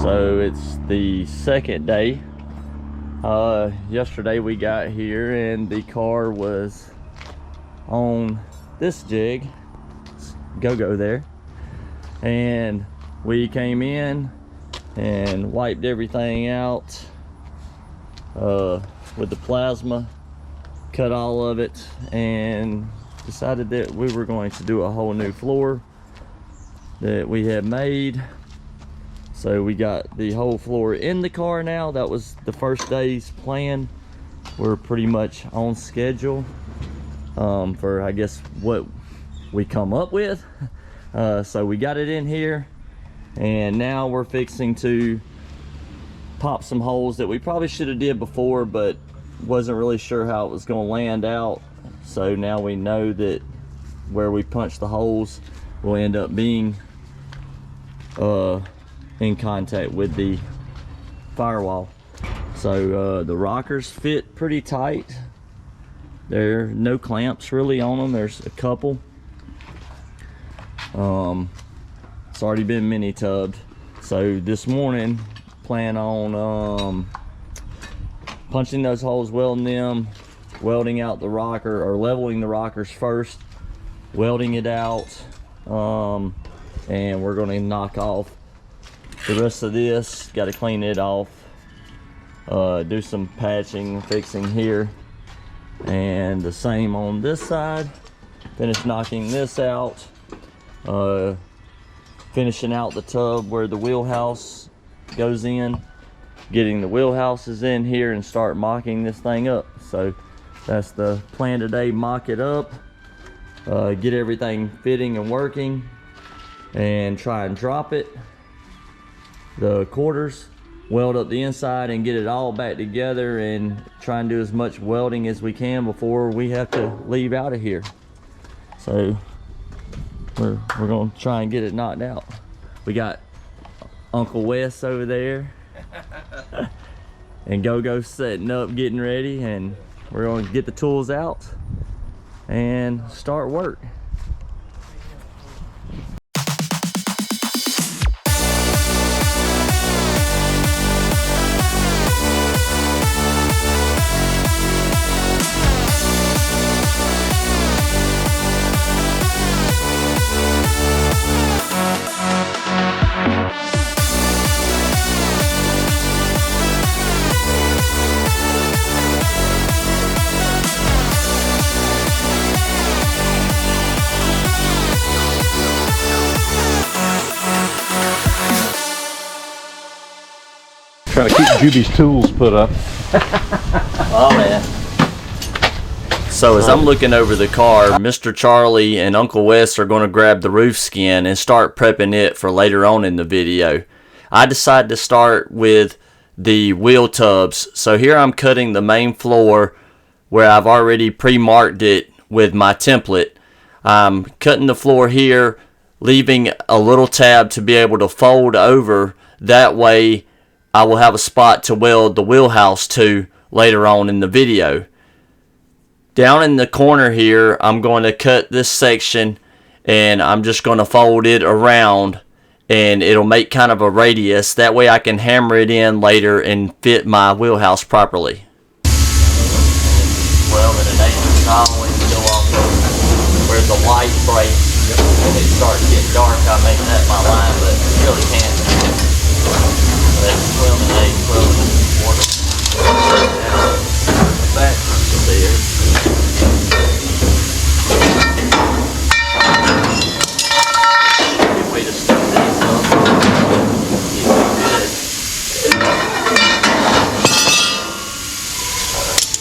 So it's the second day. Yesterday we got here and the car was on this jig, go there, and we came in and wiped everything out with the plasma, cut all of it, and decided that we were going to do a whole new floor that we had made. So we got the whole floor in the car now. That was the first day's plan. We're pretty much on schedule for, I guess, what we come up with. So we got it in here, and now we're fixing to pop some holes that we probably should have did before, but wasn't really sure how it was going to land out. So now we know that where we punch the holes will end up being in contact with the firewall. So the rockers fit pretty tight. There are no clamps really on them. There's a couple. It's already been mini tubbed. So this morning plan on punching those holes, welding them, welding out the rocker, or leveling the rockers first, welding it out, and we're going to knock off the rest of this. Got to clean it off, do some patching, fixing here, and the same on this side. Finish knocking this out, finishing out the tub where the wheelhouse goes in, getting the wheelhouses in here, and start mocking this thing up. So that's the plan today. Mock it up, get everything fitting and working, and try and drop it, the quarters, weld up the inside, and get it all back together, and try and do as much welding as we can before we have to leave out of here. So we're gonna try and get it knocked out. We got Uncle Wes over there and Go setting up, getting ready, and we're going to get the tools out and start work. Trying to keep Juby's tools put up. Oh man. So as I'm looking over the car, Mr. Charlie and Uncle Wes are going to grab the roof skin and start prepping it for later on in the video. I decided to start with the wheel tubs. So here I'm cutting the main floor where I've already pre-marked it with my template. I'm cutting the floor here, leaving a little tab to be able to fold over. That way I will have a spot to weld the wheelhouse to later on in the video. Down in the corner here, I'm going to cut this section, and I'm just going to fold it around, and it'll make kind of a radius. That way I can hammer it in later and fit my wheelhouse properly. Well, and an angle I always go off of where the light breaks. When it starts getting dark, I make that my line, but you really can't. That's 12 and 8, 12 and a quarter. Back to there. Good way to stuff these up. Keep it good.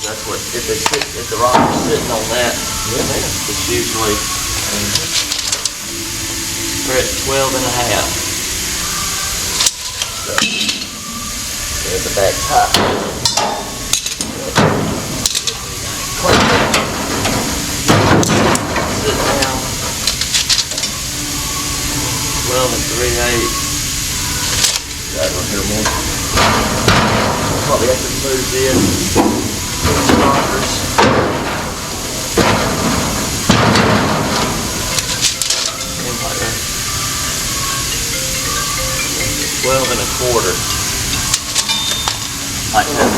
That's what, if the rock is sitting on that, it's usually, we're at 12 and a half. There's the back top. Sit down. 12 and 3/8. Got one here more. Probably have to move this. Rockers. 12 1/4. Like that.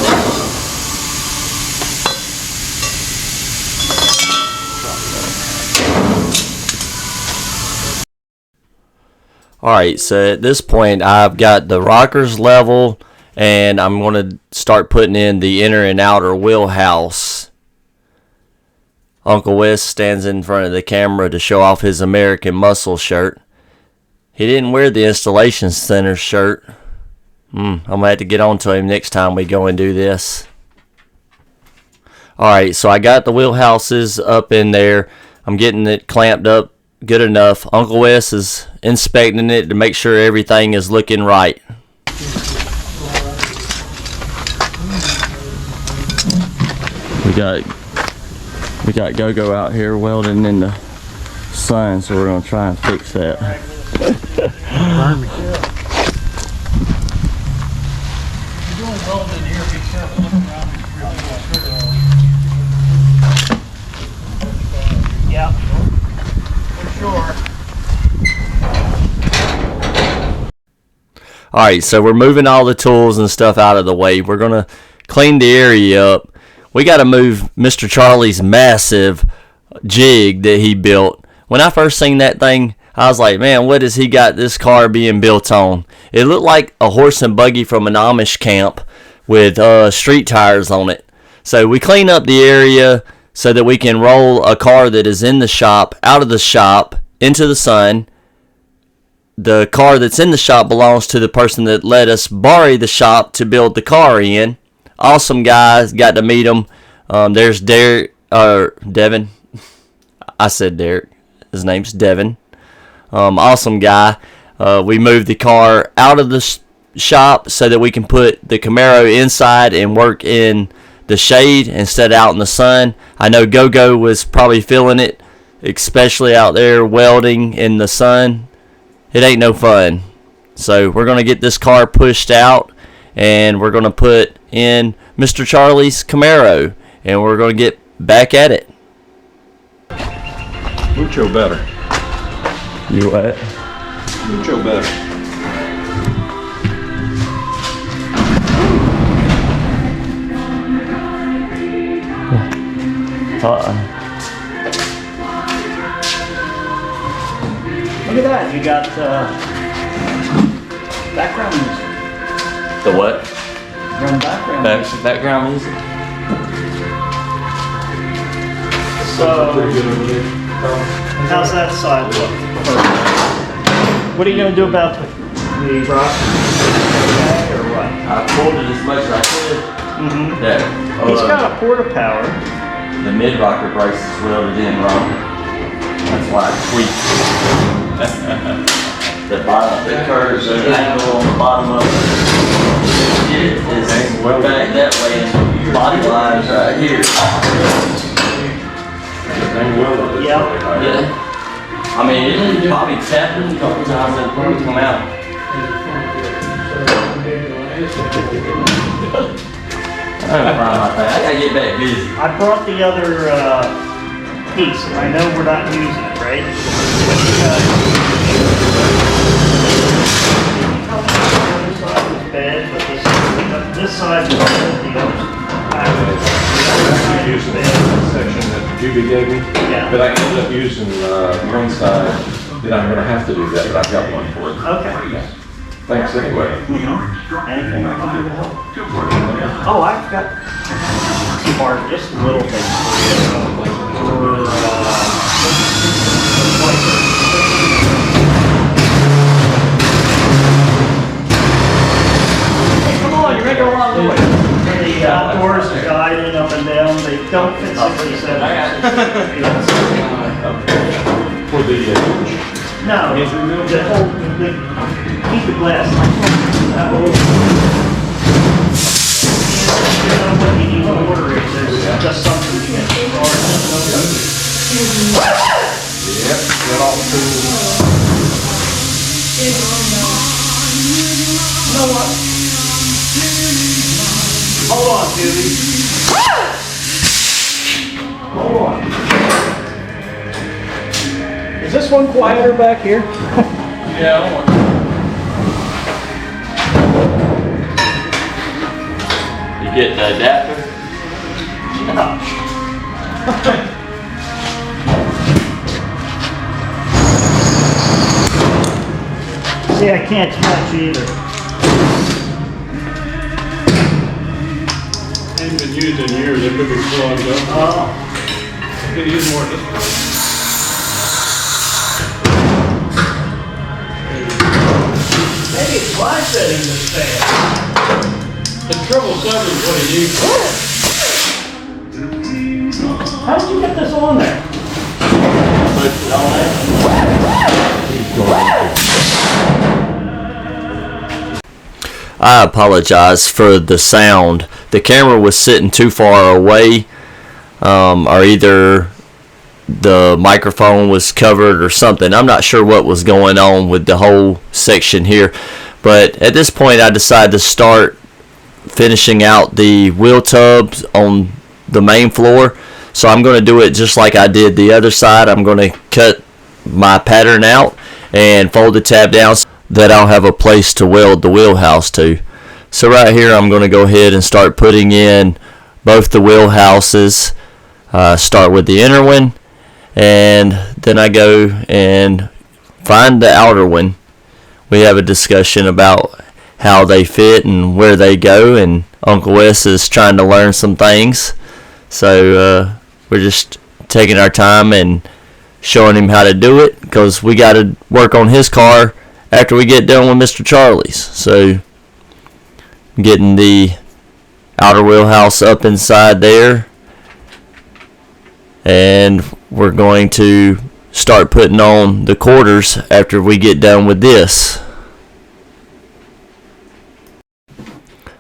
Alright, so at this point I've got the rockers level, and I'm going to start putting in the inner and outer wheelhouse. Uncle Wes stands in front of the camera to show off his American Muscle shirt. He didn't wear the installation center shirt. I'm going to have to get on to him next time we go and do this. Alright, so I got the wheelhouses up in there. I'm getting it clamped up good enough. Uncle Wes is inspecting it to make sure everything is looking right. We got Go-Go out here welding in the sun, so we're gonna try and fix that. Yeah, for sure. Alright, so we're moving all the tools and stuff out of the way. We're gonna clean the area up. We gotta move Mr. Charlie's massive jig that he built. When I first seen that thing, I was like, man, what has he got this car being built on? It looked like a horse and buggy from an Amish camp with street tires on it. So we clean up the area so that we can roll a car that is in the shop out of the shop into the sun. The car that's in the shop belongs to the person that let us borrow the shop to build the car in. Awesome guys, got to meet him. There's Derek, Devin. I said Derek. His name's Devin. Awesome guy. We moved the car out of the shop so that we can put the Camaro inside and work in the shade instead of out in the sun. I know Go-Go was probably feeling it, especially out there welding in the sun. It ain't no fun. So we're going to get this car pushed out, and we're going to put in Mr. Charlie's Camaro, and we're going to get back at it. Mucho better. You what? Mucho better. Look at that, you got background music. The what? Run background music. Background music? So, how's that side look? What are you going to do about the rock? Or what? I pulled it as much as I could. Mm-hmm. There. He's got a porta power. The mid-rocker brace is welded in wrong. That's why I tweaked the bottom, the curves, the angle on the bottom of it is back that way, and the body line is right here. Yeah. I mean, it probably tapped it a couple times and probably come out. I gotta get back busy. I brought the other piece. I know we're not using it, right? Bad, but this side is the other. I'm using that section that Juby gave me, Yeah. but I ended up using one side that I'm going to have to do that, but I've got one for it. Okay. Thanks anyway. Anything I can do to help? Oh, I've got some part, just little things for you. Hey, come on, you're making a lot of noise. The outdoors, the guiding up and down, they don't fit 67. For the No, the whole, keep the glass. You know what you need to order is there's just something you get. Yep, got all the tools. You know what? Hold on, Judy. Hold on. Is this one quieter back here? Yeah, I don't want Get the adapter. See, I can't touch either. Ain't been used in years, it could be clogged up. Oh. Could use more this time. Maybe it's my setting this fan. The 777 is what he used. How did you get this on there? I apologize for the sound. The camera was sitting too far away, or either the microphone was covered or something. I'm not sure what was going on with the whole section here, but at this point I decided to start finishing out the wheel tubs on the main floor. So I'm going to do it just like I did the other side. I'm going to cut my pattern out and fold the tab down so that I'll have a place to weld the wheelhouse to. So right here I'm going to go ahead and start putting in both the wheelhouses. Start with the inner one, and then I go and find the outer one. We have a discussion about how they fit and where they go, and Uncle Wes is trying to learn some things. So we're just taking our time and showing him how to do it, because we got to work on his car after we get done with Mr. Charlie's. So getting the outer wheelhouse up inside there, and we're going to start putting on the quarters after we get done with this.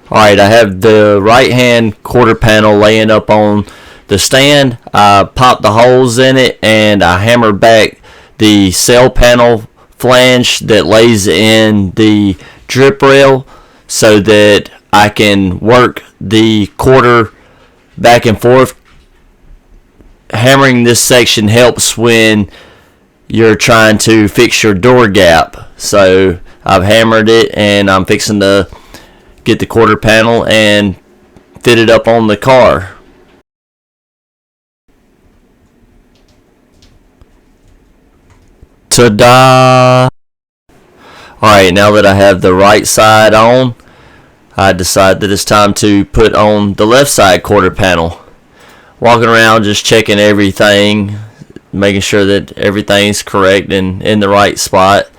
Alright, I have the right hand quarter panel laying up on the stand. I popped the holes in it and I hammered back the cell panel flange that lays in the drip rail so that I can work the quarter back and forth. Hammering this section helps when you're trying to fix your door gap. So I've hammered it and I'm fixing to get the quarter panel and fit it up on the car. Ta-da! Alright, now that I have the right side on, I decide that it's time to put on the left side quarter panel. Walking around just checking everything, making sure that everything's correct and in the right spot.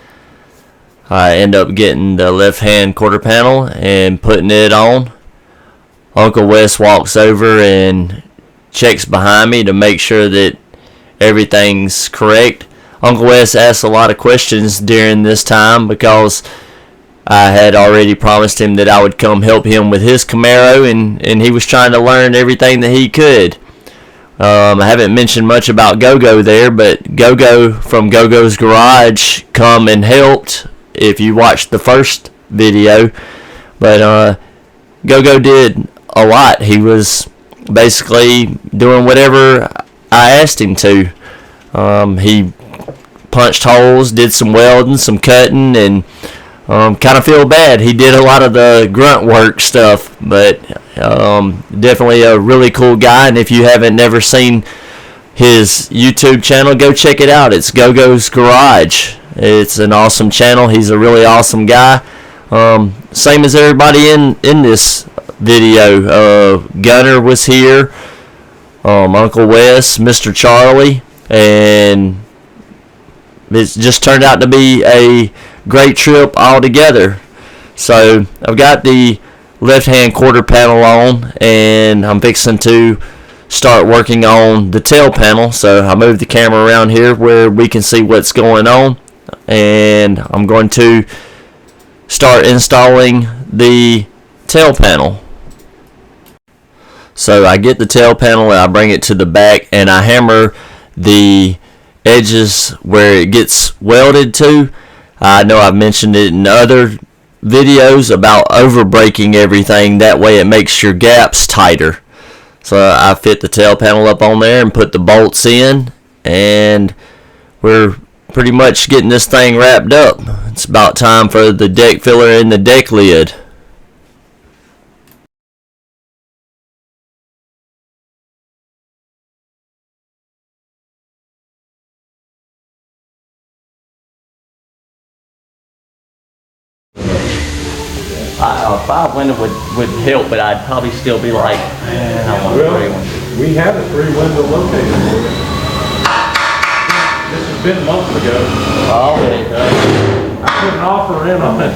I end up getting the left hand quarter panel and putting it on. Uncle Wes walks over and checks behind me to make sure that everything's correct. Uncle Wes asks a lot of questions during this time because I had already promised him that I would come help him with his Camaro, and he was trying to learn everything that he could. I haven't mentioned much about Go-Go there, but Go-Go from Go-Go's Garage come and helped if you watched the first video. But Go-Go did a lot. He was basically doing whatever I asked him to. He punched holes, did some welding, some cutting, and kind of feel bad. He did a lot of the grunt work stuff, but definitely a really cool guy. And if you haven't never seen his YouTube channel, go check it out. It's Go-Go's Garage. It's an awesome channel. He's a really awesome guy. Same as everybody in this video. Gunner was here, Uncle Wes, Mr. Charlie, and it's just turned out to be a great trip altogether. So I've got the left hand quarter panel on, and I'm fixing to start working on the tail panel. So I moved the camera around here where we can see what's going on, and I'm going to start installing the tail panel. So I get the tail panel and I bring it to the back and I hammer the edges where it gets welded to. I know I've mentioned it in other videos about over breaking everything, that way it makes your gaps tighter. So I fit the tail panel up on there and put the bolts in, and we're pretty much getting this thing wrapped up. It's about time for the deck filler and the deck lid. 5 window would help, but I'd probably still be like, I don't want a 3 one. We had a 3-window located for you. This has been months ago. Oh, yeah. I put an offer in on it.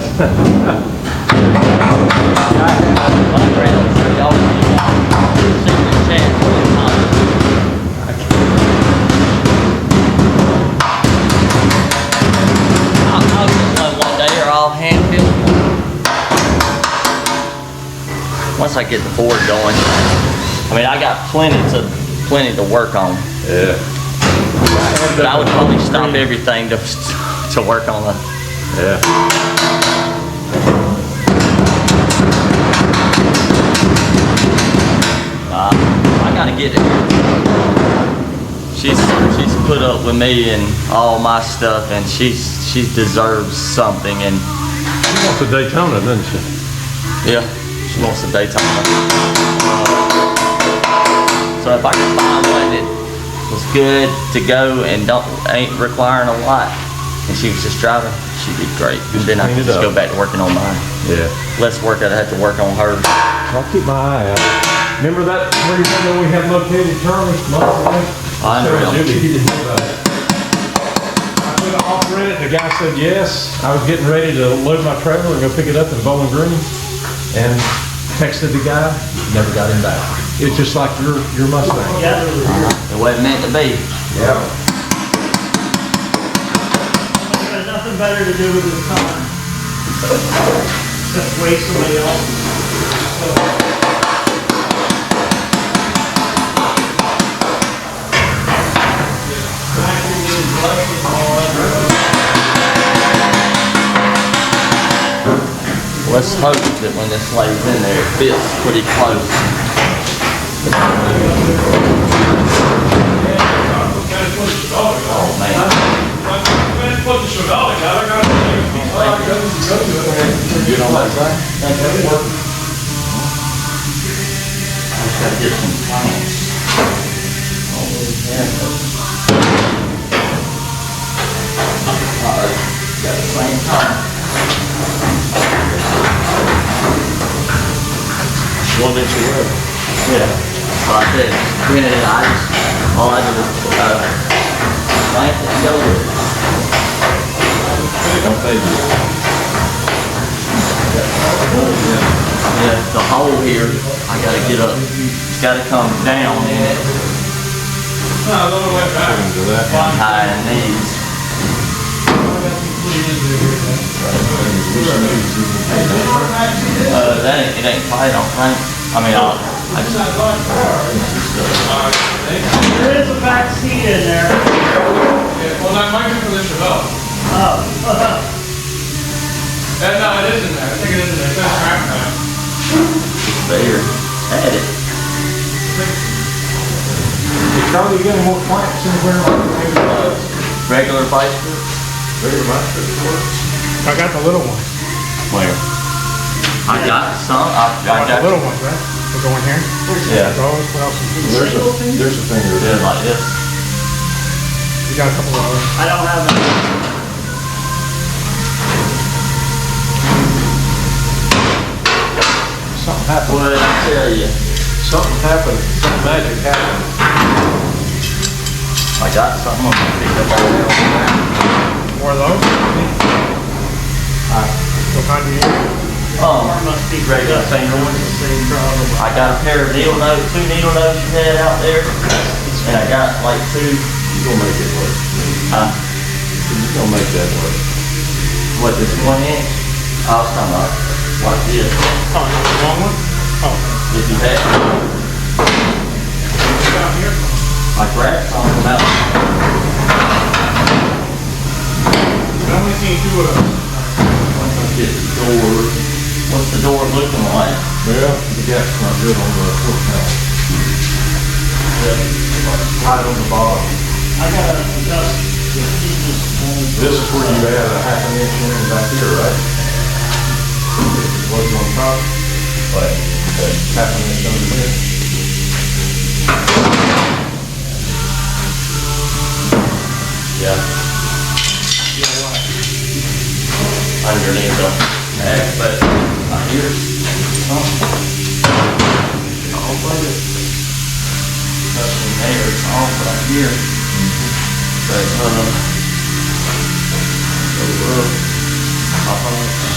I'll just one day, or I'll hand build one. Once I get the board going, I mean, I got plenty to work on. Yeah. But I would probably stop everything to work on the. Yeah. I gotta get it. She's put up with me and all my stuff, and she deserves something. And She wants a Daytona, doesn't she? yeah, she wants a Daytona. So if I can find one that was good to go and ain't requiring a lot, and she was just driving, she'd be great. And then I can just go back to working on mine. Yeah. Less work I'd have to work on hers. I'll keep my eye out. Remember that 3-window we had located, Charlie? Months ago? I know. He didn't know about it. I put an offer in it, the guy said yes. I was getting ready to load my trailer and go pick it up in Bowling Green, and texted the guy, never got him back. It's just like your Mustang. Yeah. It wasn't meant to be. Yeah. There's nothing better to do with his time. Just waste somebody else. Let's hope that when this lays in there, it fits pretty close. Oh man. You know what I'm saying? I just gotta get some plants. Alright, got the same time. 1 inch away. Yeah. So I did. Granted, all I did was plant it and go with it. Don't pay you. Yeah, the hole here, I gotta get up. It's gotta come down in it. Into that. High in these. It ain't quite, I don't think. I mean, There is a back seat in there. Well, that might be for the Chevelle. Oh. No, it is in there. I think it is in there. It's in the track now. there. Add it. Hey, Charlie, you got any more plants anywhere? Regular pipe. Regular plants? I got the little ones. Where? I got some. I The got little ones, right? They go in here. Yeah. Those, what else? There's a finger Yeah, there. like this. You got a couple of those. I don't have any. Something happened. What did I tell you? Something happened. Some magic happened. I got something I'm gonna pick up over there. More of those? What kind do you use? Must be Regular finger ones. Same problem. I got a pair of needle nose, 2 needle nose you had out there, and I got like 2. You're gonna make it work. You're gonna make that work. What, this 1 inch? I was talking about like this. Oh, the long one? Oh. If you had, Down here? I grabbed some of them out. I've only seen 2 of those. Get the door. What's the door looking like? Well, the gas's not good on the foot now. Right on the bottom. I gotta adjust the pieces. This is where you add a 1/2 inch in back here, right? What's on top? Right. Okay. 1/2 inch under there. Yeah. Underneath the neck, but here off right here. But,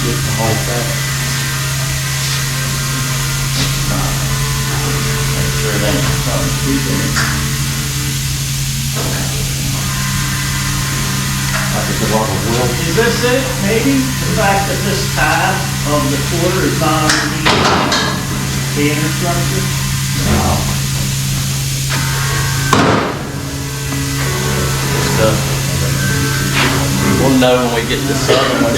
Shit, the whole thing. make sure it ain't something keeping it. Is this it, maybe? The fact that this tab of the quarter is not underneath the inner structure? We'll know when we get this other one.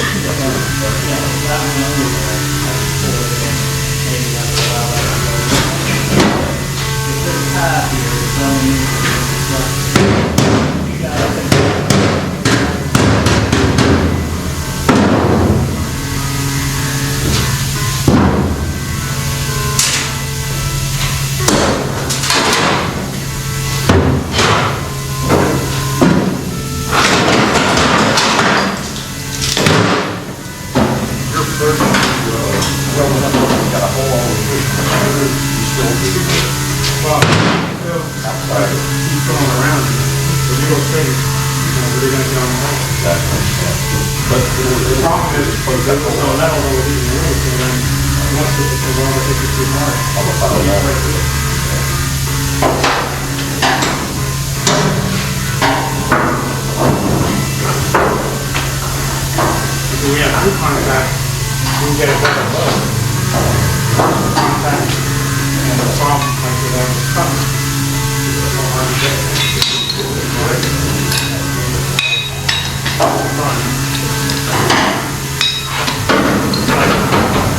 We have two contacts, we can get a better load. Contact and the problem like with our cover. It's so hard to get.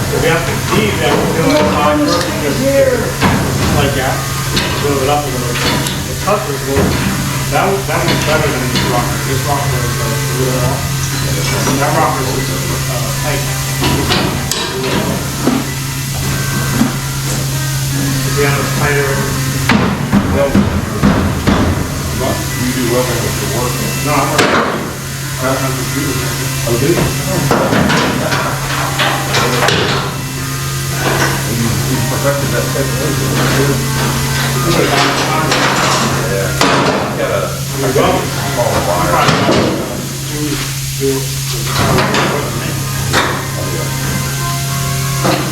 So we have to see that we're doing it on purpose. Like that, build it up a little bit. The touches will, that one's better than this rocker. This rocker is a little off. That rocker is tight. If you have a tighter... You do welding with your work? No, I'm working. I'm just doing it. Oh, do you? You perfected that technique. Put it on the time. Yeah. Got a small wire.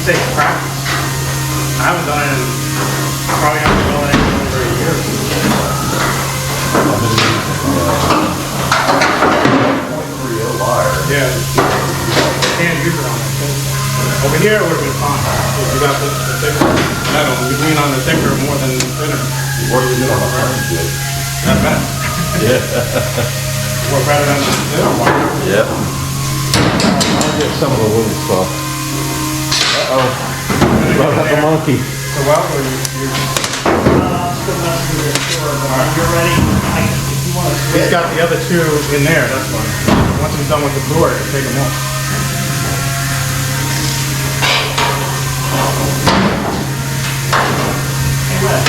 Take practice. I haven't done it in, probably haven't done it in over a year. Wire. Yeah. Can't use it on that thing. Over here it would have been fine. If you got the thicker metal, you lean on the thicker more than the thinner. What are you doing on the front? Good. Not bad. Yeah. More better than the thinner one. Yep. I'll get some of the little stuff. Uh-oh. Brought up a monkey. So well, you're Still messing with the door, but you're ready. If you want to he's switch. got the other two in there, that's fine. Once he's done with the door, he'll take them off. Hey, Wes.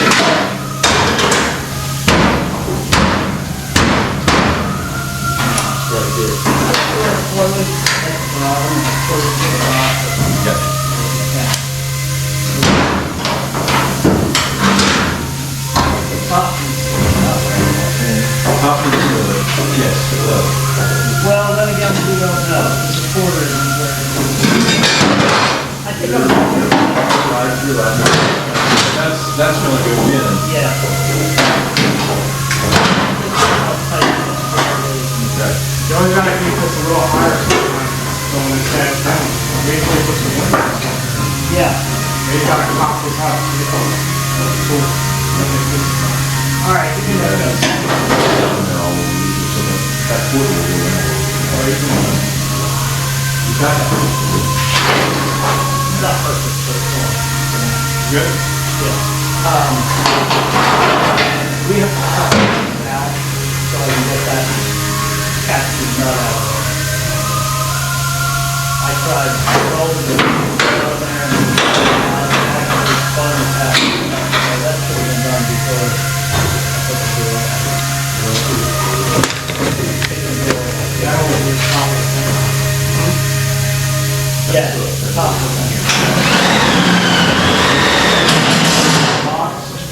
Well, then again, we don't know. It's a quarter isn't where it is. I think I'm. You're right. That's gonna go in. Yeah. You always gotta keep this a little higher sometimes, so when it sags down, maybe we put some windows on there. Yeah. Maybe you gotta pop this out, you know, cool. All right, you can let us. That's what we're doing. You got that? Not perfect, but it's all. Good? Yeah. We have to cut this now, so I can get that casting nut out. I tried rolling it over there and actually spun it out. So that should have been done before I put the door on. Yeah, the top of the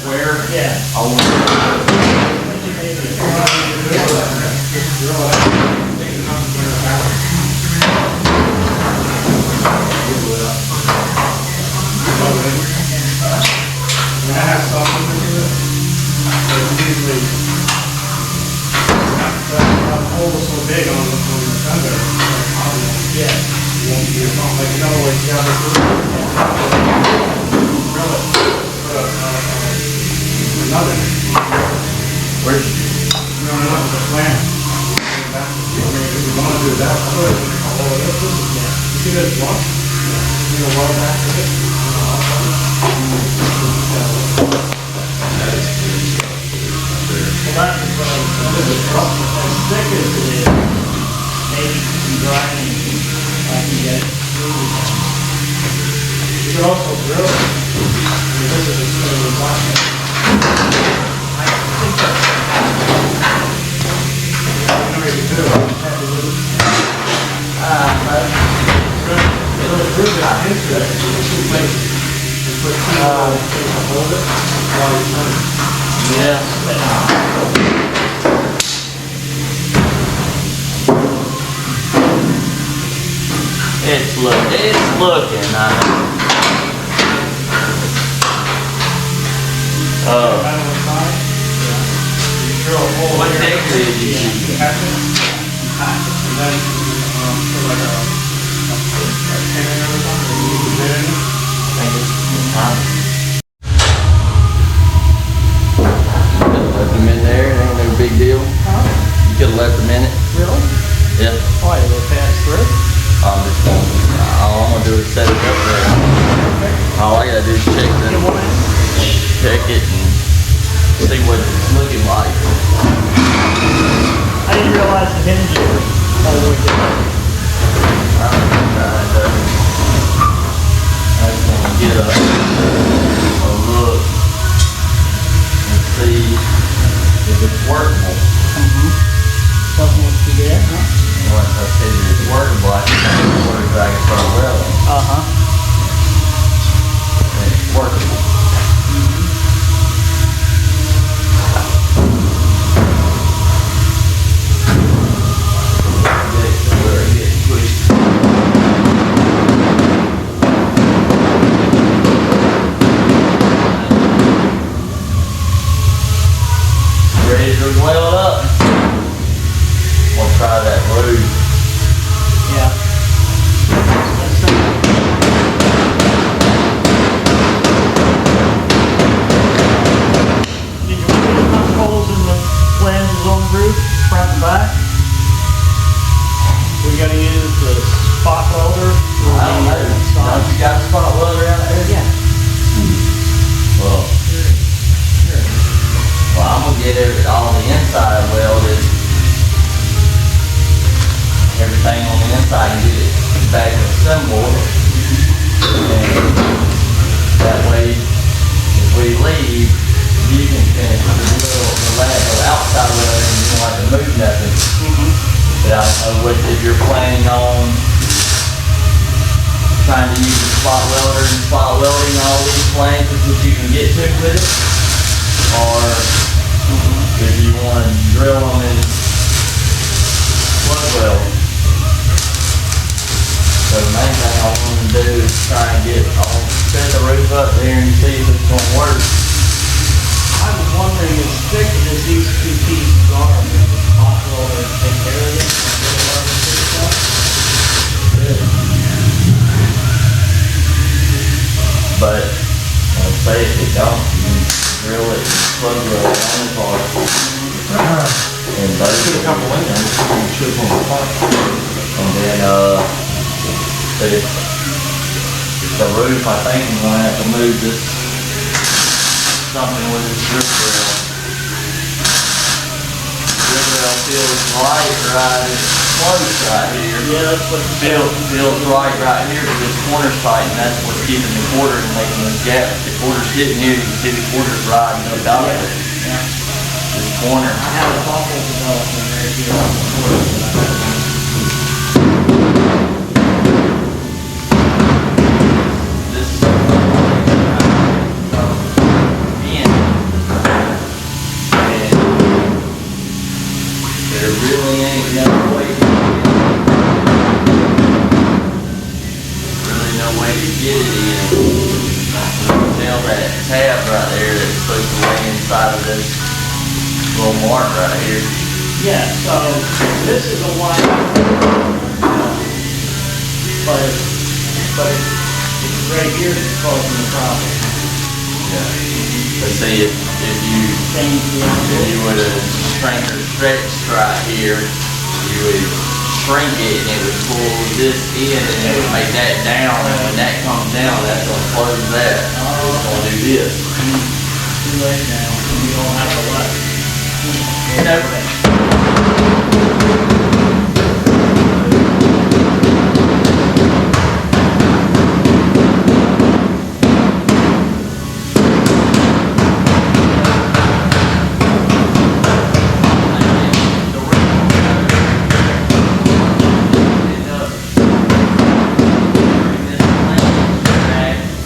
Square. yeah. I want hole was so big on the thunder. Yeah. You won't be like another way to have this drill it. Another. Where's No, not the plan. If you want to do that, I'll go ahead and all of this. You see this one? You know what back with it? Well, that's what I was thinking. As thick as it is, maybe some grinding, I can get it through. You can also drill it. This is a sort of line. I think that's yeah. It's looking nice. What texture did you use? And then, for like a tan or something, you can get in it. Left them in there, it ain't no big deal. You could have left them in it. Really? Yeah. Why, did they pass through? I'm just gonna, all I'm gonna do is set it up there. All I gotta do is check it and see what it's looking like. I didn't realize the hinges were all the way down. I just want to get a look and see if it's workable. Something looks to get, huh? Once I see that it's workable, I can change the order so I can start welding. And it's workable. Ready to weld up? We'll try that roof. Yeah. Did you put enough holes in the flanges on the roof, front and back? We gotta use the spot welder? I don't know. Don't you got a spot welder out there? Yeah. Well, I'm gonna get all the inside welded. Everything on the inside and get it back assembled. And that way, if we leave, you can finish the outside welding and you don't have to move nothing. But I don't know what, if you're planning on trying to use the spot welder and spot welding all these flanges that you can get to with it, or if you want to drill them in plug weld. So the main thing I want to do is try and set the roof up there and see if it's going to work. I was wondering as thick as these two pieces are, if the spot welder take care of it, and get it on the stuff. But I'll say if it don't, you drill it, plug weld it on the car. And those Put a couple in there, and chip on the top. and then the roof, I think I'm gonna have to move this something with this drip rail. Drip rail feels right, it's close right here. Yeah, that's what Feels right here to this corner site, and that's what's keeping the quarters and making those gaps. The quarters hitting here, you can see the quarters riding up out of it. This corner. I have a awful development right here on the corner. This and get it in. Tell that tab right there that's supposed to lay inside of this little mark right here. Yeah, so this is a white, but it's right here that's causing the problem. Yeah. But see, if Change the you would have shrank or stretched right here, you would shrink it and it would pull this in and it would make that down, and when that comes down, that's gonna close that. It's gonna do this. too late now, and you don't have a lot. You know,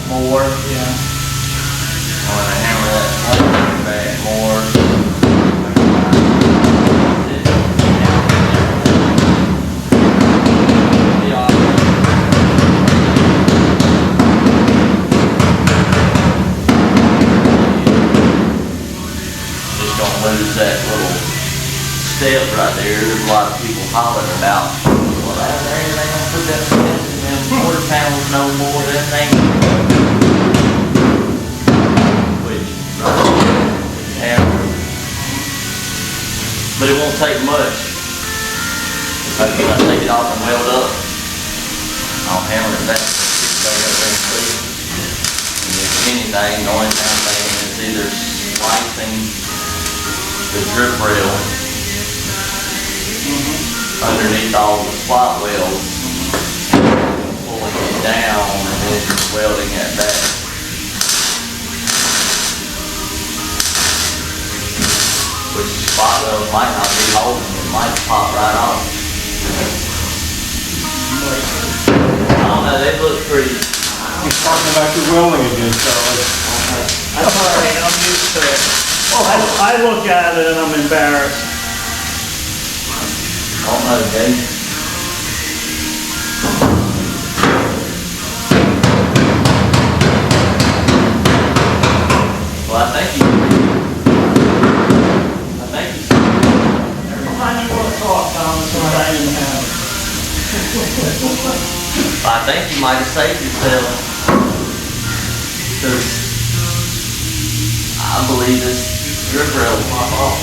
more. Yeah. I want to hammer that plate back more. Just gonna lose that little step right there. There's a lot of people hollering about, well, they gonna put that step in them quarter panels no more. That ain't. But it won't take much. When I take it off and weld up, I'll hammer it back. And if anything, the only thing I'm thinking is either slicing the drip rail underneath all the slot welds, pulling it down and then welding it back. Which spot welds might not be holding, it might pop right off. I don't know, they look pretty. You're talking about your welding again, Charlie. I'm sorry, I'm used to it. I look at it and I'm embarrassed. I don't know, Dave. Well, I think you. Every time you want to talk, Thomas, I'm right in the house. I think you might have saved yourself. Because I believe this drip rail will pop off.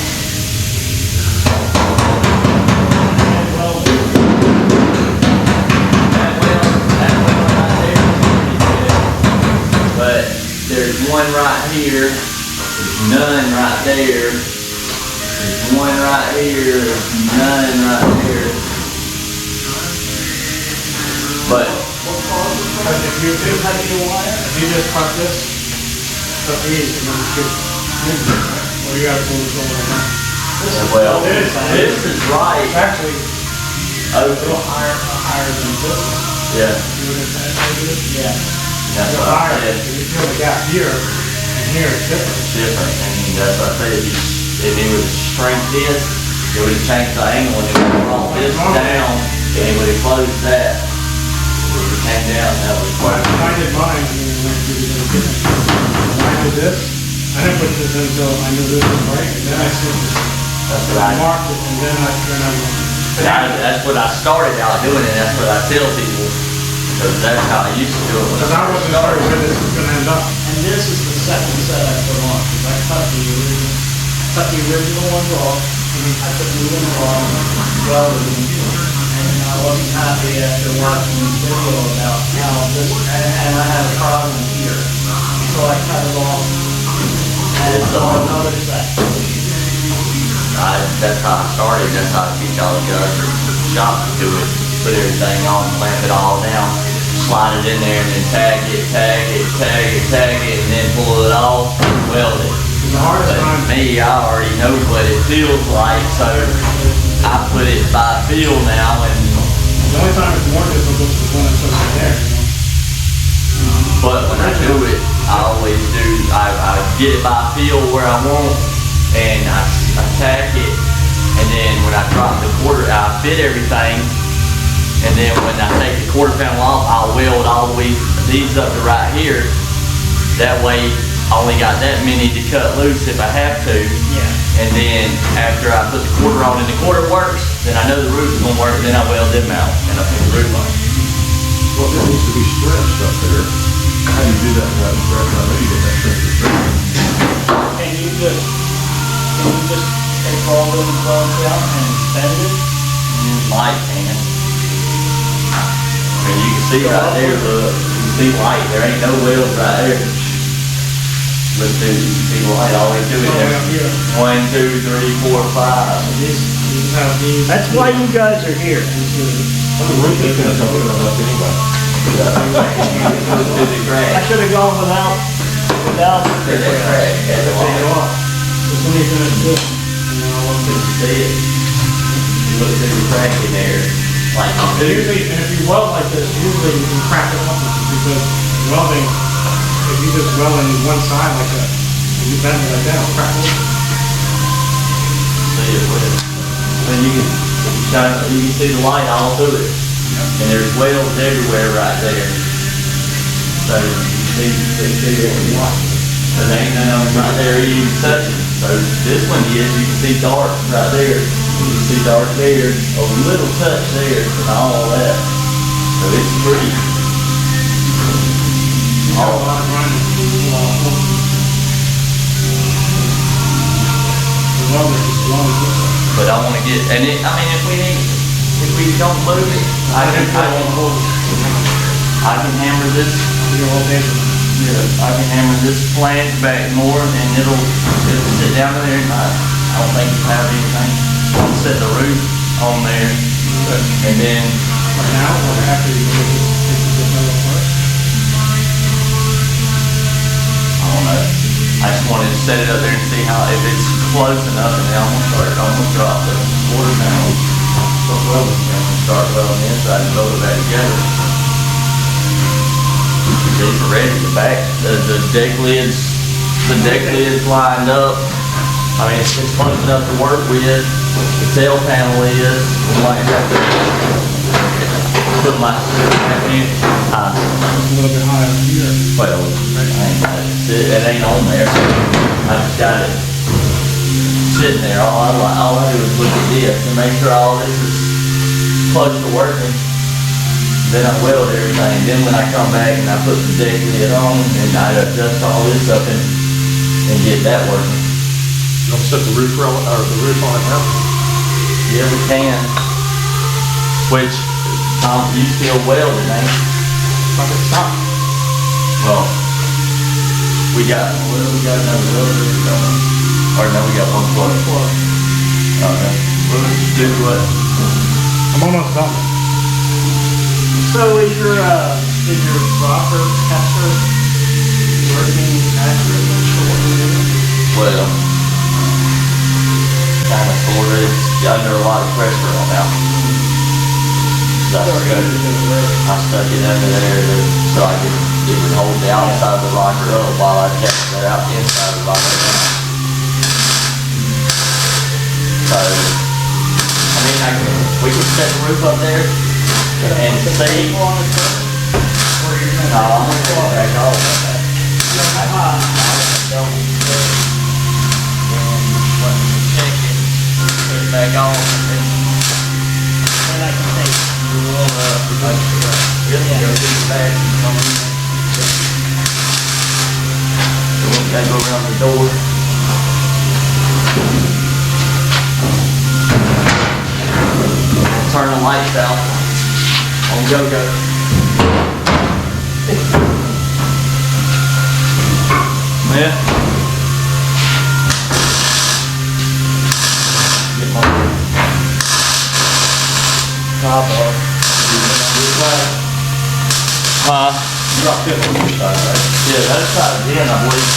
That well right there. But there's one right here, there's none right there. There's one right here, there's none right there. But If you just cut this, cut these, and then just or you gotta pull this over now. well, this is right. Actually, a little Open. higher than this. Yeah, You would have had this. Yeah. that's It's what I higher, said. you feel the gap here, and here it's different. It's different, and that's what I said. If it would have shrank this, it would have changed the angle, and it would have brought this down, and it would have closed that. If it came down, that would When have. I did mine, I mean, when I did this, I didn't put this until I knew this was right, and then I switched it. That's what I. Marked it, and then That's what I started out doing, and that's what I tell people, because that's how I used to do it. When because I wasn't sure where this was gonna end up. And this is the second set I put on, because I cut the original ones off, I put new ones on, welded them, and I wasn't happy after watching the video about how this, and I had a problem here, so I cut it off, and it's on another set. That's how I started. That's how I teach all the guys at the shop to do it. Put everything on, clamp it all down, slide it in there, and then tag it, and then pull it off, weld it. The hardest But time, me, I already know what it feels like, so I put it by feel now, and the only time it's more difficult is when it's over there, but when I do it, I always do. I get it by feel where I want, and I tack it, and then when I drop the quarter, I fit everything, and then when I take the quarter panel off, I'll weld all the way these up to right here. That way, I only got that many to cut loose if I have to. Yeah. And then after I put the quarter on and the quarter works, then I know the roof's gonna work, then I weld them out and I put the roof on. Well, it needs to be stretched up there. How do you do that without stretching? I know you get that stretch. Can you just take all those welds out and bend it? Light can. And you can see right there, look, you can see light, there ain't no welds right there. Look through, you can see light all the way through it there. 1, 2, 3, 4, 5. These have these. That's why you guys are here. The roof is gonna come with enough anyway. Goes through the I crack. should have gone without Through that crack, that's Take why. it off. This one is gonna do it. You know, one You thing. see it? You look through the crack in there, like you do. Usually, and if you weld like this, usually you can crack it up because welding, if you just weld on one side like that, and you bend it like that, it'll crack open. See it with. Then you can see the light all through it. And there's welds everywhere right there. So you see it with light. So there ain't none of them right there you can touch it. So this one is, you can see dark right there. You can see dark there, a little touch there, and all that. So it's pretty. You got a lot of grinding. The welder is long as this. But I want to get, and it, I mean, if we don't move it, I can hammer this. Yeah, I can hammer this flange back more, and it'll sit down there, and I don't think it'll have anything. I'll set the roof on there, and then Right now, or after you make this metal part. I don't know. I just wanted to set it up there and see how, if it's close enough, and then I'm gonna drop the quarter panel. Start welding the inside and weld it back together. These are ready. The back, the deck lids lined up. I mean, it's close enough to work with. The tail panel is. We might have to put my A little bit higher here. well, it ain't on there. I just got it sitting there. All I do is look at this and make sure all this is close to working. Then I weld everything. Then when I come back and I put the deck lid on, and I adjust all this up and get that working. You don't set the roof on it now? Yeah, we can. Which, Tom, you still welding, ain't you? Like it's top. Well, we got another welder going. Or no, we got one plug. Okay. We'll just do what? I'm almost done. So is your rocker tester working accurately for what we're doing? Well, kind of sort of. It's under a lot of pressure on that. I stuck it under there so it would hold the outside of the rocker up while I kept it out the inside of the rocker down. So, I mean, we can set the roof up there and see. No, I'm gonna take it back off. Put it back on, and And I can take go to the back and come in. So we gotta go around the door. Turn the lights out on go-go. Yeah. Get my top off. Huh? You dropped it on your side, right? Yeah, that's side 10, I believe.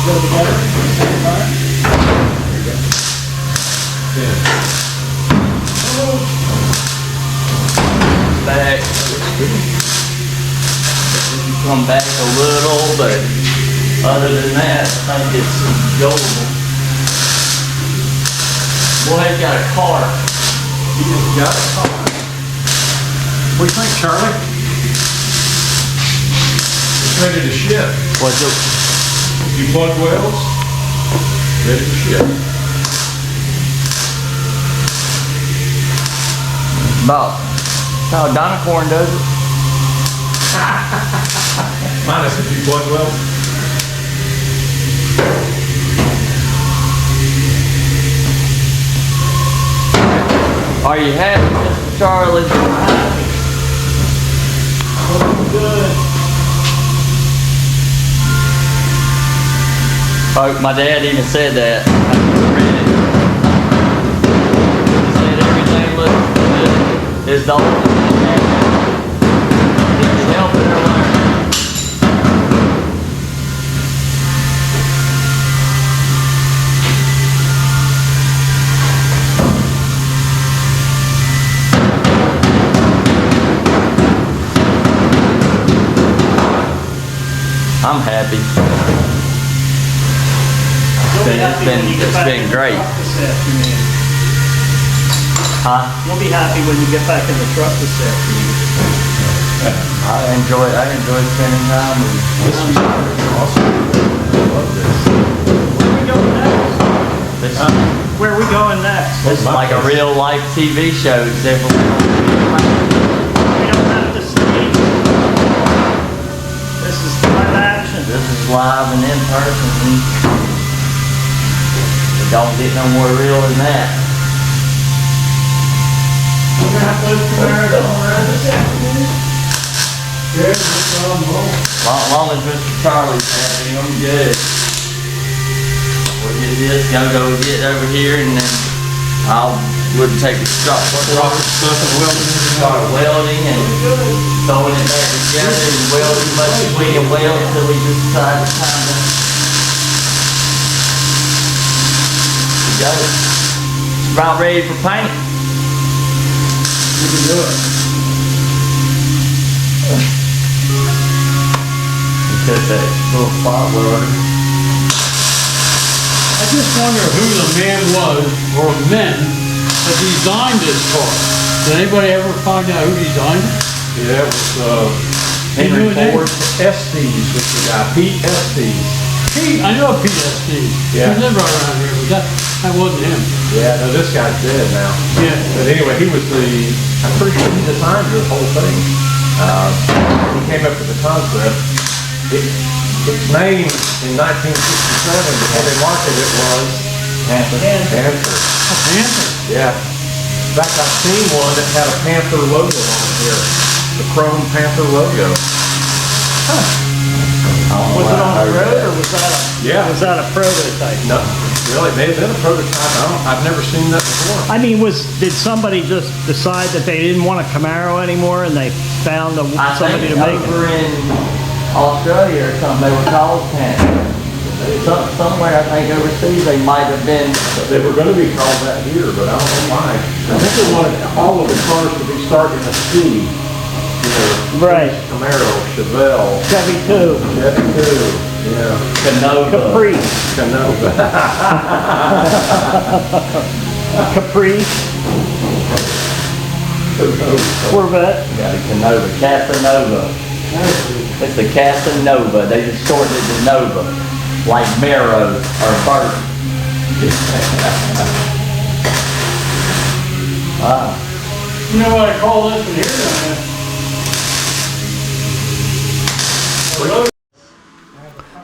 go together at the same time. Back. Come back a little, but other than that, I think it's goable. Boy, he's got a car. He just got a car. What do you think, Charlie? It's ready to ship. What's it? You plug welds, ready to ship. About how Dinocorn does it. Minus a few plug welds. Are you happy, Mr. Charlie? Good. Oh, my dad even said that. I read it. He said everything looks good. It's the only thing that needs help in her life. I'm happy. It's been great. Huh? You'll be happy when you get back in the truck this afternoon. I enjoy spending time with you. This is awesome. I love this. Where are we going next? This, Where are we going next? this is like a real life TV show, except for We don't have to see. This is live action. this is live and in person. It don't get no more real than that. We're gonna have those Camaro going around this afternoon. Long as Mr. Charlie's happy, I'm good. We'll get this, go get over here, and then we'll take a start welding and throwing it back together and welding as much as we can weld until we just decide it's time to go. It's about ready for paint. We can do it. Because that little spot welder. I just wonder who the man was, or men, that designed this car. Did anybody ever find out who designed it? Yeah, it was Henry You know his name? Ford. Estes, which is the guy, Pete Estes. Pete, I know PSC. Yeah. He lived right around here, but that wasn't him. Yeah, no, this guy's dead now. Yeah. But anyway, he was I'm pretty sure he designed the whole thing. He came up with the concept. Its name in 1967, before they marketed it, was Panther. Panther. A panther. Yeah. In fact, I've seen one that had a Panther logo on it here. The chrome Panther logo. Was it on the road or was that Yeah. a prototype? No, really, may have been a prototype. I've never seen that before. I mean, did somebody just decide that they didn't want a Camaro anymore and they found I somebody think to make it? over in Australia or something, they were called Panther. Somewhere, I think overseas, they might have been. They were gonna be called that here, but I don't know why. I think they wanted all of the cars to be starting in a C. You know, Right. Camaro, Chevelle, Chevy 2, Chevy 2, yeah, Canova. Capri, Canova. Capri, Corvette. Got a Canova, Casanova. It's the Casanova. They just shortened it to Nova, like Marrow or Burt. Wow. You know what I call this one here down there?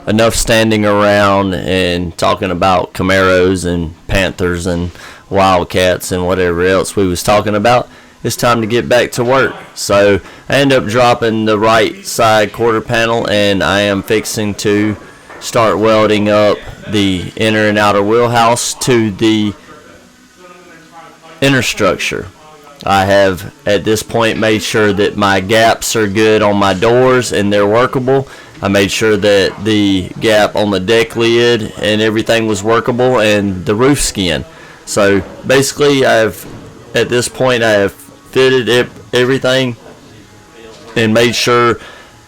Enough standing around and talking about Camaros and Panthers and Wildcats and whatever else we was talking about. It's time to get back to work. So I end up dropping the right side quarter panel, and I am fixing to start welding up the inner and outer wheelhouse to the inner structure. I have at this point made sure that my gaps are good on my doors and they're workable, I made sure that the gap on the deck lid and everything was workable, and the roof skin. So basically, at this point I have fitted everything and made sure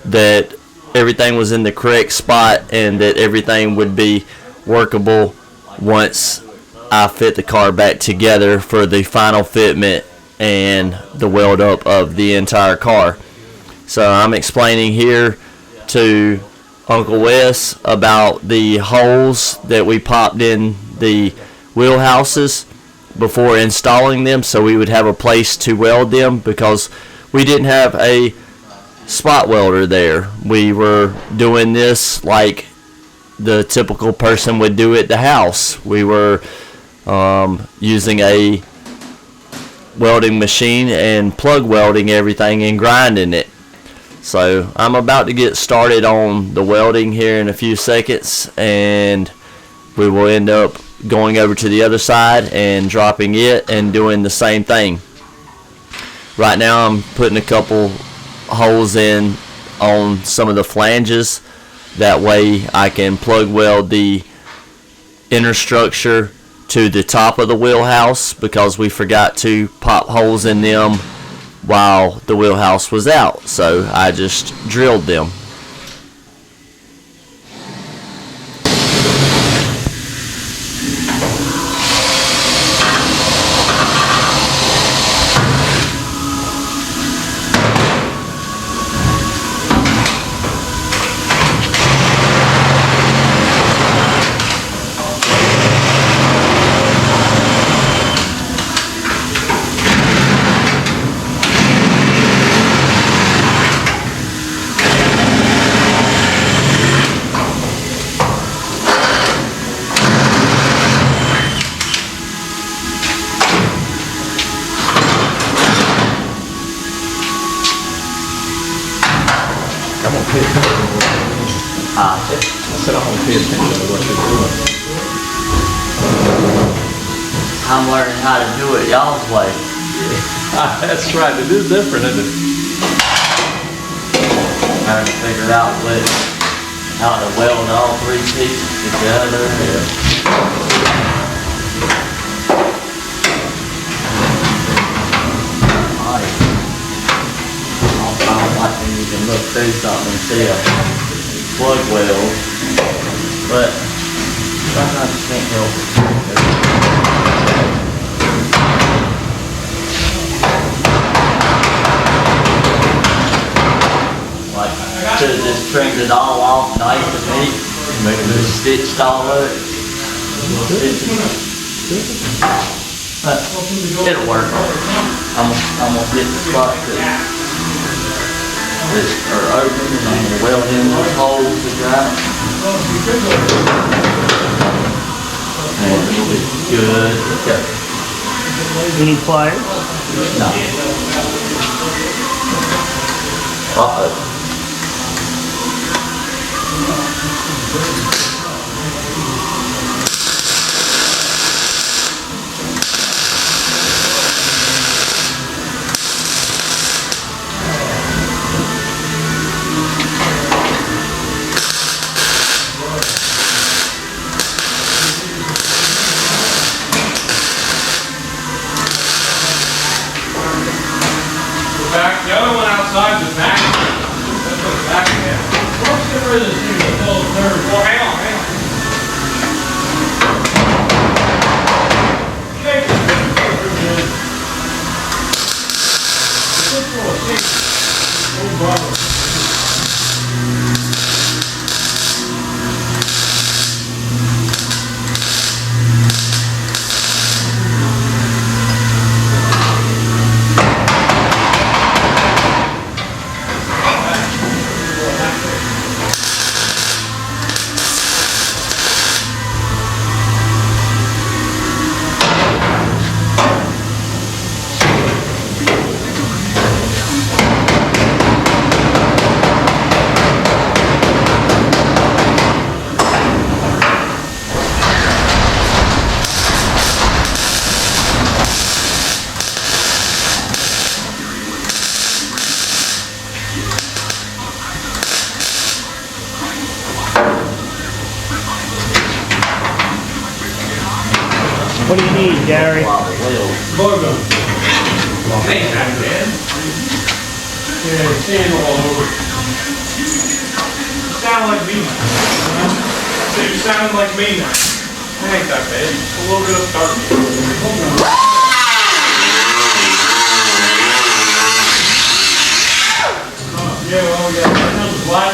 that everything was in the correct spot and that everything would be workable once I fit the car back together for the final fitment and the weld up of the entire car. So I'm explaining here to Uncle Wes about the holes that we popped in the wheelhouses before installing them, so we would have a place to weld them, because we didn't have a spot welder there. We were doing this like the typical person would do at the house. We were using a welding machine and plug welding everything and grinding it. So I'm about to get started on the welding here in a few seconds, and we will end up going over to the other side and dropping it and doing the same thing. Right now I'm putting a couple holes in on some of the flanges. That way I can plug weld the inner structure to the top of the wheelhouse, because we forgot to pop holes in them while the wheelhouse was out, so I just drilled them. I'm gonna pay attention to what you're doing. I said I'm gonna pay attention to what you're doing. I'm learning how to do it y'all's way. That's right, it is different, isn't it? Trying to figure out how to weld all three pieces together. Like when you can look through something and see a plug weld, but sometimes you can't help it. Like, should have just trimmed it all off nice and neat, just stitched all of it. But it'll work. I'm gonna get the spots that are open, and I'm going to weld in those holes to dry. And it'll be good to go. You need pliers? No. Uh-oh. The other one outside is back. That's what's back there. Let's get rid of this thing. Well, hang on. What do you need, Gary? Logo. Ain't that bad. Yeah, sand all over. Sound like me now. So you sound like me now. It ain't that bad. Just a little bit of starch. Yeah, well, yeah, right now the black.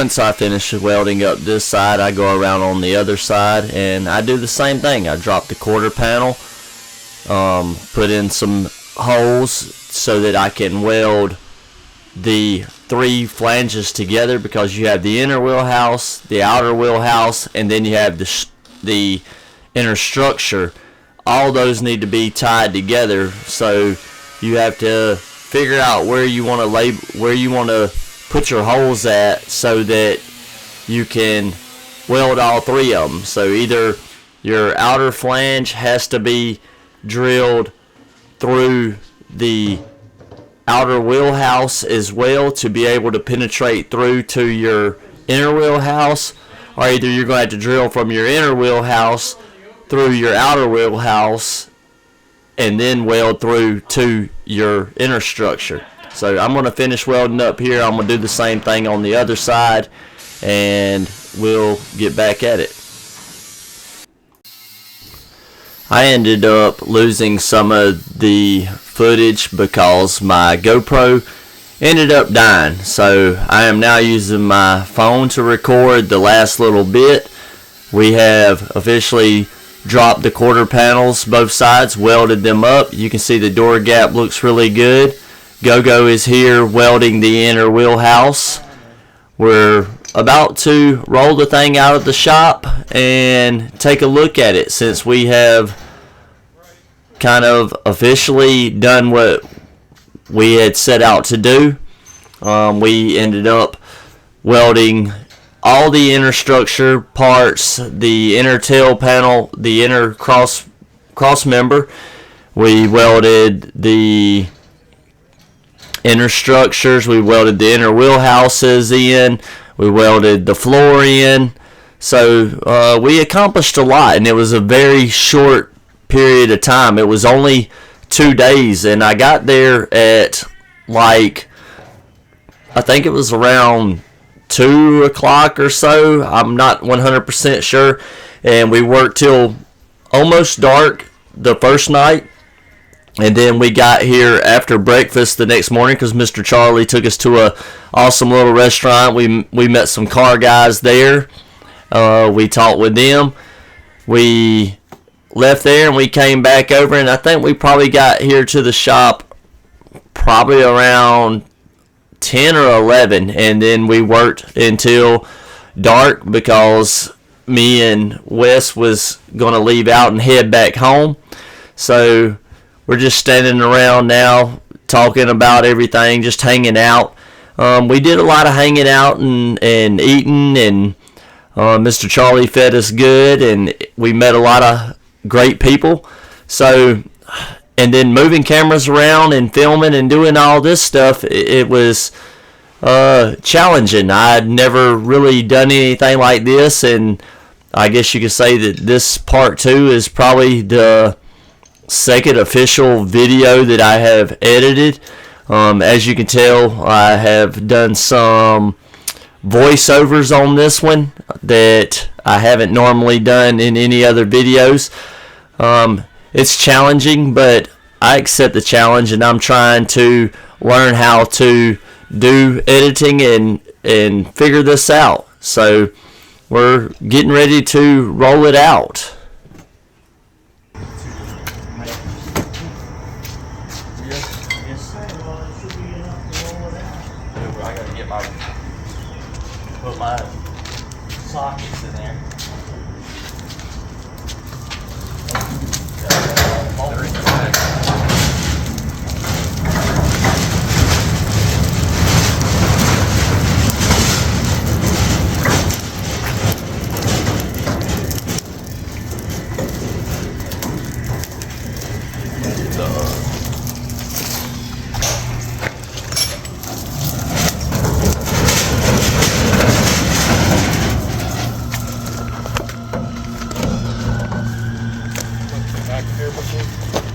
once I finish welding up this side, I go around on the other side and I do the same thing. I drop the quarter panel, put in some holes so that I can weld the 3 flanges together, because you have the inner wheelhouse, the outer wheelhouse, and then you have the inner structure. All those need to be tied together, so you have to figure out where you want to put your holes at so that you can weld all 3 of them. So either your outer flange has to be drilled through the outer wheelhouse as well to be able to penetrate through to your inner wheelhouse, or either you're going to have to drill from your inner wheelhouse through your outer wheelhouse and then weld through to your inner structure. So I'm going to finish welding up here. I'm going to do the same thing on the other side, and we'll get back at it. I ended up losing some of the footage because my GoPro ended up dying. So I am now using my phone to record the last little bit. We have officially dropped the quarter panels, both sides, welded them up. You can see the door gap looks really good. GoGo is here welding the inner wheelhouse. We're about to roll the thing out of the shop and take a look at it, since we have kind of officially done what we had set out to do. We ended up welding all the inner structure parts, the inner tail panel, the inner cross member. We welded the inner structures, we welded the inner wheelhouses in, we welded the floor in. So we accomplished a lot, and it was a very short period of time. It was only 2 days, and I got there at like, I think it was around 2 o'clock or so. I'm not 100% sure. And we worked till almost dark the first night. And then we got here after breakfast the next morning because Mr. Charlie took us to a awesome little restaurant. We met some car guys there. We talked with them. We left there and we came back over, and I think we probably got here to the shop probably around 10 or 11, and then we worked until dark because me and Wes was going to leave out and head back home. So we're just standing around now talking about everything, just hanging out. We did a lot of hanging out and eating, and Mr. Charlie fed us good, and we met a lot of great people. So, and then moving cameras around and filming and doing all this stuff, it was challenging. I'd never really done anything like this, and I guess you could say that this part 2 is probably the second official video that I have edited. As you can tell, I have done some voiceovers on this one that I haven't normally done in any other videos. It's challenging, but I accept the challenge, and I'm trying to learn how to do editing and figure this out. So we're getting ready to roll it out. I gotta get put my sockets in there.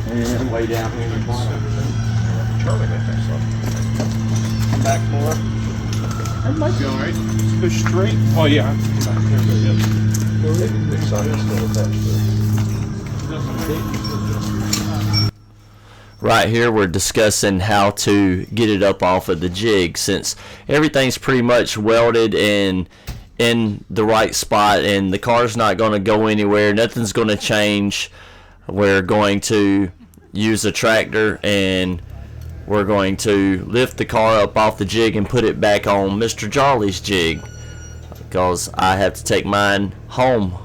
And way down here in the bottom. Charlie got that stuff. Back more. That might be all right. Just push straight. Oh yeah. Right here we're discussing how to get it up off of the jig, since everything's pretty much welded and in the right spot and the car's not going to go anywhere, nothing's going to change. We're going to use a tractor and we're going to lift the car up off the jig and put it back on Mr. Charlie's jig, because I have to take mine home.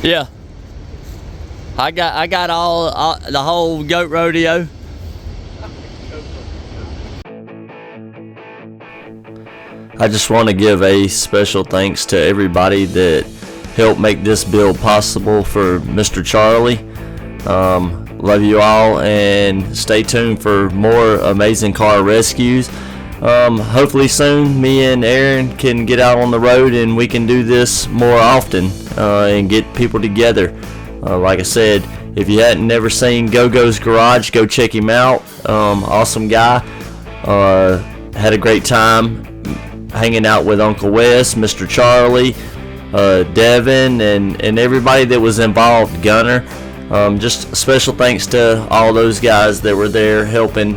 Yeah, I got all the whole goat rodeo. I just want to give a special thanks to everybody that helped make this build possible for Mr. Charlie. Love you all, and stay tuned for more amazing car rescues. Hopefully soon me and Aaron can get out on the road and we can do this more often and get people together. Like I said, if you hadn't never seen Go-Go's Garage, go check him out. Awesome guy. Had a great time hanging out with Uncle Wes, Mr. Charlie, Devin, and everybody that was involved, Gunner. Just special thanks to all those guys that were there helping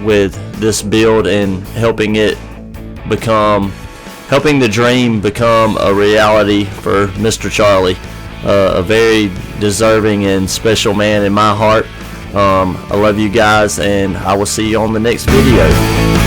with this build and helping the dream become a reality for Mr. Charlie. A very deserving and special man in my heart. I love you guys, and I will see you on the next video.